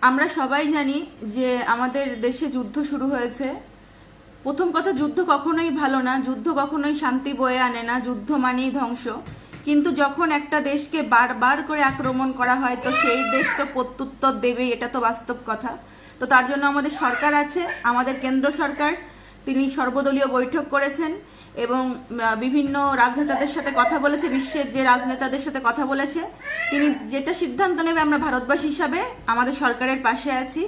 আমরা সবাই জানি যে আমাদের দেশে যুদ্ধ শুরু হয়েছে। প্রথম কথা, যুদ্ধ কখনোই ভালো না, যুদ্ধ কখনোই শান্তি বয়ে আনে না, যুদ্ধ মানেই ধ্বংস। কিন্তু যখন একটা দেশকে বারবার করে আক্রমণ করা হয় তো সেই দেশ তো প্রত্যুত্তর দেবেই, এটা তো বাস্তব কথা। তো তার জন্য আমাদের সরকার আছে, আমাদের কেন্দ্র সরকার, তিনি সর্বদলীয় বৈঠক করেছেন এবং বিভিন্ন রাজনেতাদের সাথে কথা বলেছে, বিশ্বের যে রাজনেতাদের সাথে কথা বলেছে। তিনি যেটা সিদ্ধান্ত নেবে আমরা ভারতবাসী হিসাবে আমাদের সরকারের পাশে আছি।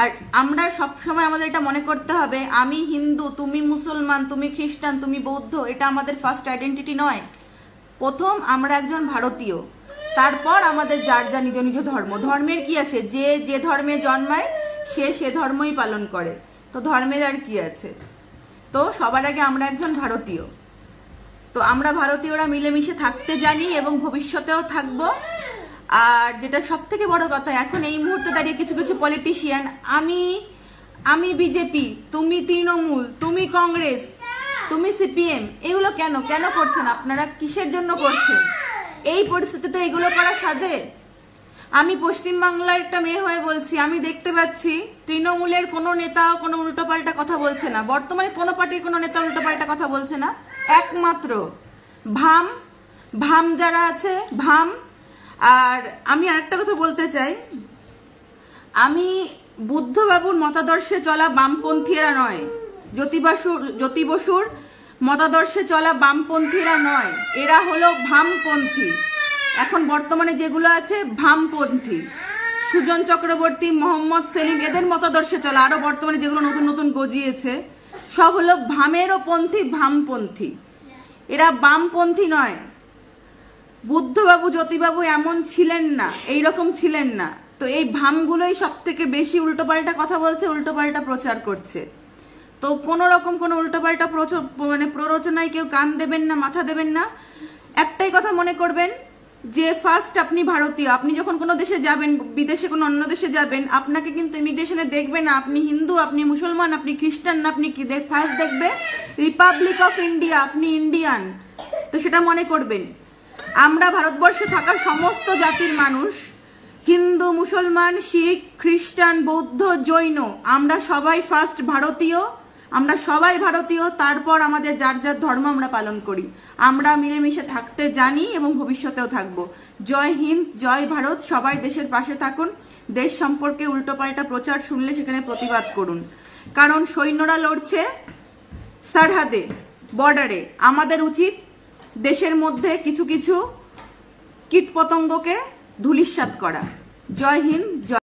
আর আমরা সবসময় আমাদের এটা মনে করতে হবে, আমি হিন্দু, তুমি মুসলমান, তুমি খ্রিস্টান, তুমি বৌদ্ধ, এটা আমাদের ফার্স্ট আইডেন্টিটি নয়। প্রথম আমরা একজন ভারতীয়, তারপর আমাদের যার যা নিজ নিজ ধর্ম। ধর্মের কি আছে, যে যে ধর্মে জন্মায় সে ধর্মই পালন করে, তো ধর্মের আর কি আছে। তো সবার আগে আমরা একজন ভারতীয়, তো আমরা ভারতীয়রা মিলেমিশে থাকতে জানি এবং ভবিষ্যতেও থাকবো। আর যেটা সব থেকে বড় কথা, এখন এই মুহূর্তে দাঁড়িয়ে কিছু কিছু পলিটিশিয়ান, আমি বিজেপি, তুমি তৃণমূল, তুমি কংগ্রেস, তুমি সিপিএম, এগুলো কেন কেন করছেন আপনারা? কিসের জন্য করছেন? এই পরিস্থিতিতে এগুলো করা সাজে? আমি পশ্চিমবাংলার একটা মেয়ে হয়ে বলছি, আমি দেখতে পাচ্ছি তৃণমূলের কোনো নেতা কোনো উল্টোপাল্টা কথা বলছে না, বর্তমানে কোনো পার্টির কোনো নেতা উল্টোপাল্টা কথা বলছে না। একমাত্র ভাম যারা আছে, ভাম। আর আমি আরেকটা কথা বলতে চাই, আমি বুদ্ধবাবুর মতাদর্শে চলা বামপন্থীরা নয়, জ্যোতি বসুর মতাদর্শে চলা বামপন্থীরা নয়, এরা হলো ভামপন্থী। এখন বর্তমানে যেগুলো আছে ভামপন্থী, সুজন চক্রবর্তী, মোহাম্মদ সেলিম, এদের মতাদর্শে চলা, আরো বর্তমানে যেগুলো নতুন নতুন গজিয়েছে সব হলো ভামেরও পন্থী, ভামপন্থী। এরা বামপন্থী নয়। বুদ্ধবাবু, জ্যোতিবাবু এমন ছিলেন না, এইরকম ছিলেন না। তো এই ভামগুলোই সব থেকে বেশি উল্টোপাল্টা কথা বলছে, উল্টোপাল্টা প্রচার করছে। তো কোনো রকম কোনো উল্টোপাল্টা প্ররোচনায় কেউ কান দেবেন না, মাথা দেবেন না। একটাই কথা মনে করবেন যে ফার্স্ট আপনি ভারতীয়, আপনি যখন কোনো দেশে যাবেন, বিদেশে কোনো অন্য দেশে যাবেন, আপনাকে কিন্তু ইমিগ্রেশনে দেখবে না আপনি হিন্দু, আপনি মুসলমান, আপনি খ্রিস্টান, আপনি কি ফার্স্ট দেখবে রিপাবলিক অফ ইন্ডিয়া, আপনি ইন্ডিয়ান। তো সেটা মনে করবেন। আমরা ভারতবর্ষে থাকা সমস্ত জাতির মানুষ, হিন্দু, মুসলমান, শিখ, খ্রিস্টান, বৌদ্ধ, জৈন, আমরা সবাই ফার্স্ট ভারতীয়, আমরা সবাই ভারতীয়। তারপর আমাদের যার যার ধর্ম আমরা পালন করি। আমরা মিলেমিশে থাকতে জানি এবং ভবিষ্যতেও থাকবো। জয় হিন্দ, জয় ভারত। সবাই দেশের পাশে থাকুন। দেশ সম্পর্কে উল্টোপাল্টা প্রচার শুনলে সেখানে প্রতিবাদ করুন, কারণ সৈন্যরা লড়ছে সরহদে, বর্ডারে। আমাদের উচিত দেশের মধ্যে কিছু কিছু কীটপতঙ্গকে ধূলিসাৎ করা। জয় হিন্দ, জয়।